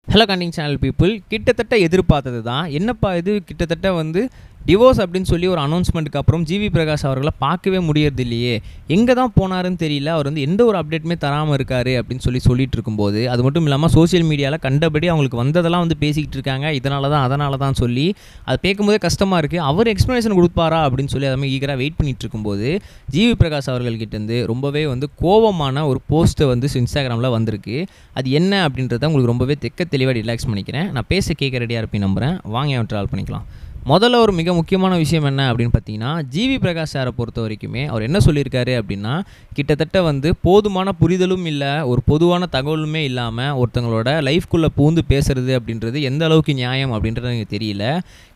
Hello கண்டிங் channel people, கிட்டத்தட்ட எதிர்பார்த்தது தான். என்னப்பா இது கிட்டத்தட்ட வந்து டிவோர்ஸ் அப்படின்னு சொல்லி ஒரு அனௌன்ஸ்மெண்ட்டுக்கு அப்புறம் ஜிவி பிரகாஷ் அவர்களை பார்க்கவே முடியறது இல்லையே, எங்கே தான் போனாருன்னு தெரியல, அவர் வந்து எந்த ஒரு அப்டேட்டுமே தராமல் இருக்காரு அப்படின்னு சொல்லிட்டு இருக்கும்போது, அது மட்டும் இல்லாமல் சோஷியல் மீடியாவில் கண்டபடி அவங்களுக்கு வந்ததெல்லாம் வந்து பேசிக்கிட்டு இருக்காங்க. அதனால தான் சொல்லி அதை கேட்கும்போதே கஷ்டமாக இருக்குது. அவர் எக்ஸ்ப்ளனேஷன் கொடுப்பாரா அப்படின்னு சொல்லி அதை ஈகராக வெயிட் பண்ணிட்டு இருக்கும்போது ஜிவி பிரகாஷ் அவர்கள்கிட்டேருந்து ரொம்பவே வந்து கோபமான ஒரு போஸ்ட்டை வந்து இன்ஸ்டாகிராமில் வந்திருக்கு. அது என்ன அப்படின்றத உங்களுக்கு ரொம்பவே தெளிவாக ரிலாக்ஸ் பண்ணிக்கிறேன். நான் பேச கேட்க ரெடியாக இருப்பேன் நம்புகிறேன். வாங்க அவன் ட்ராவல் பண்ணிக்கலாம். முதல்ல ஒரு மிக முக்கியமான விஷயம் என்ன அப்படின்னு பார்த்தீங்கன்னா, ஜிவி பிரகாஷ் சாரை பொறுத்த வரைக்குமே அவர் என்ன சொல்லியிருக்காரு அப்படின்னா, கிட்டத்தட்ட வந்து போதுமான புரிதலும் இல்லை, ஒரு பொதுவான தகவலுமே இல்லாமல் ஒருத்தங்களோட லைஃப்குள்ளே பூந்து பேசுறது அப்படின்றது எந்த அளவுக்கு நியாயம் அப்படின்றது எனக்கு தெரியல.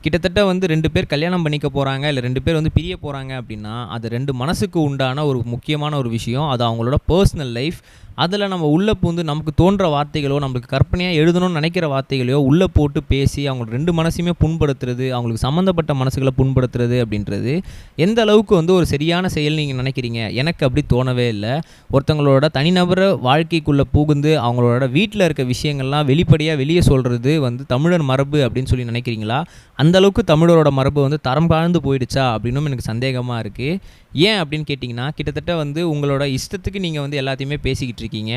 கிட்டத்தட்ட வந்து 2 பேர் கல்யாணம் பண்ணிக்க போகிறாங்க, இல்லை 2 பேர் வந்து பிரிய போகிறாங்க அப்படின்னா, அது 2 மனசுக்கு உண்டான ஒரு முக்கியமான ஒரு விஷயம். அது அவங்களோட பர்சனல் லைஃப். அதில் நம்ம உள்ளே பூந்து நமக்கு தோன்ற வார்த்தைகளோ, நம்மளுக்கு கற்பனையாக எழுதணும்னு நினைக்கிற வார்த்தைகளையோ உள்ளே போட்டு பேசி அவங்க 2 மனசையுமே புண்படுத்துறது, அவங்களுக்கு சம்மந்தப்பட்ட மனசுகளை புண்படுத்துறது அப்படின்றது எந்த அளவுக்கு வந்து ஒரு சரியான செயல் நீங்கள் நினைக்கிறீங்க? எனக்கு அப்படி தோணவே இல்லை. ஒருத்தங்களோட தனிநபர வாழ்க்கைக்குள்ளே புகுந்து அவங்களோட வீட்டில் இருக்க விஷயங்கள்லாம் வெளிப்படையாக வெளியே சொல்கிறது வந்து தமிழர் மரபு அப்படின்னு சொல்லி நினைக்கிறீங்களா? அந்தளவுக்கு தமிழரோட மரபு வந்து தரம் தாழ்ந்து போயிடுச்சா அப்படின்னும் எனக்கு சந்தேகமாக இருக்குது. ஏன் அப்படின்னு கேட்டிங்கன்னா, கிட்டத்தட்ட வந்து உங்களோட இஷ்டத்துக்கு நீங்கள் வந்து எல்லாத்தையுமே பேசிக்கிட்டு இருக்கீங்க.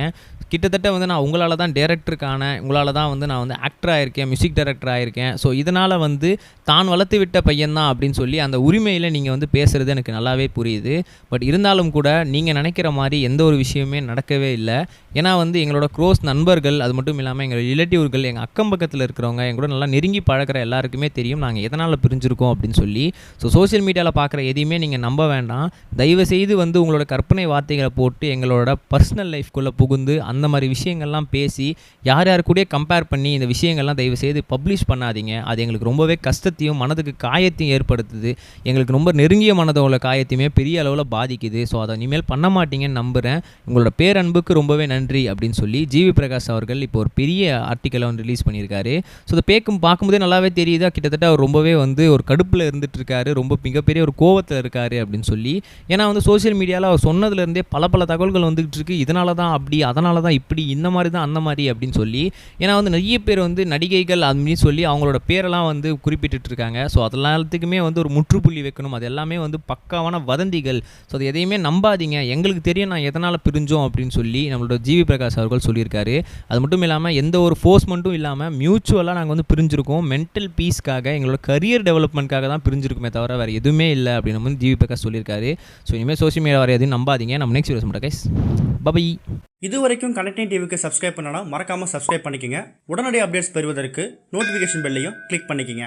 கிட்டத்தட்ட வந்து நான் உங்களால் தான் டைரக்டருக்கான, உங்களால் தான் வந்து நான் வந்து ஆக்டர் ஆகிருக்கேன், மியூசிக் டைரக்டர் ஆகிருக்கேன். ஸோ இதனால் வந்து தான் வளர்த்து விட்ட பையன்தான் அப்படின்னு சொல்லி அந்த உரிமையில் நீங்கள் வந்து பேசுகிறது எனக்கு நல்லாவே புரியுது. பட் இருந்தாலும் கூட நீங்கள் நினைக்கிற மாதிரி எந்த ஒரு விஷயமே நடக்கவே இல்லை. ஏன்னா வந்து எங்களோட க்ளோஸ் நண்பர்கள், அது மட்டும் இல்லாமல் எங்கள் ரிலேட்டிவ்கள், எங்கள் அக்கம் பக்கத்தில் இருக்கிறவங்க, எங்களோட நல்லா நெருங்கி பழக்கிற எல்லாருக்குமே தெரியும் நாங்கள் எதனால் பிரிஞ்சிருக்கோம் அப்படின்னு சொல்லி. ஸோ சோஷியல் மீடியாவில் பார்க்குற எதையுமே நீங்கள் நம்ப வேண்டாம். தயவுசெய்து வந்து உங்களோட கற்பனை வார்த்தைகளை போட்டு எங்களோட பர்சனல் லைஃப்குள்ளே புகுந்து அந்த மாதிரி விஷயங்கள்லாம் பேசி யார் கூட கம்பேர் பண்ணி இந்த விஷயங்கள்லாம் தயவுசெய்து பப்ளிஷ் பண்ணாதீங்க. அது எங்களுக்கு ரொம்பவே கஷ்டத்தையும் மனதுக்கு காயத்தையும் ஏற்படுத்துது. எங்களுக்கு ரொம்ப நெருங்கிய மனதோட காயத்தையுமே பெரிய அளவில் பாதிக்குது. ஸோ அதை இனிமேல் பண்ண மாட்டீங்கன்னு நம்புகிறேன். உங்களோட பேரன்புக்கு ரொம்பவே நன்றி அப்படின்னு சொல்லி ஜிவி பிரகாஷ் அவர்கள் இப்போ ஒரு பெரிய ஆர்டிக்கலை வந்து ரிலீஸ் பண்ணியிருக்காரு. ஸோ அதை பார்க்கும்போதே நல்லாவே தெரியுதா, கிட்டத்தட்ட அவர் ரொம்பவே வந்து ஒரு கடுப்பில் இருந்துட்டு இருக்காரு, ரொம்ப மிகப்பெரிய ஒரு கோவத்தில் இருக்காரு அப்படின்னு சொல்லி. ஏன்னா வந்து சோஷியல் மீடியாவில் அவர் சொன்னதுலேருந்தே பல தகவல்கள் வந்துகிட்டு இருக்கு. இதனால தான் அப்படி, அதனால தான் இப்படி, இந்த மாதிரி தான் அந்த மாதிரி அப்படின்னு சொல்லி. ஏன்னா வந்து நிறைய பேர் வந்து நடிகைகள் அப்படின்னு சொல்லி அவங்களோட பேரெல்லாம் வந்து குறிப்பிட்டு இருக்காங்க. ஸோ அதெல்லாத்துக்குமே வந்து ஒரு முற்றுப்புள்ளி வைக்கணும். அது எல்லாமே வந்து பக்காவான வதந்திகள். ஸோ அது எதையுமே நம்பாதீங்க. எங்களுக்கு தெரியும் நான் எதனால் பிரிஞ்சோம் அப்படின்னு சொல்லி நம்மளோட ஜிவி பிரகாஷ் அவர்கள் சொல்லியிருக்காரு. அது மட்டும் இல்லாமல் எந்த ஒரு ஃபோர்ஸ்மெண்ட்டும் இல்லாமல் மியூச்சுவலாக நாங்கள் வந்து பிரிஞ்சிருக்கோம். மென்டல் பீஸ்க்காக, எங்களோட கரியர் டெவலப்மெண்ட்காக தான் பிரிஞ்சிருக்குமே தவிர வேறு எதுவுமே இல்லை அப்படின்னு வந்து ஜிவி பிரகாஷ் சொல்லியிருக்காரு. ஸோ இனிமேல் சோஷியல் மீடியா வர எதுவும் நம்பாதீங்க. நம்ம நெக்ஸ்ட் வீடியோஸ் மட்டும் கைஸ். பை. இது வரைக்கும் கனெக்டிங் டிவிக்கு சப்ஸ்கிரைப் பண்ணனா மறக்காமல் சப்ஸ்கிரைப் பண்ணிக்கங்க. உடனடி அப்டேட்ஸ் பெறுவதற்கு நோட்டிஃபிகேஷன் பெல்லையும் கிளிக் பண்ணிக்கங்க.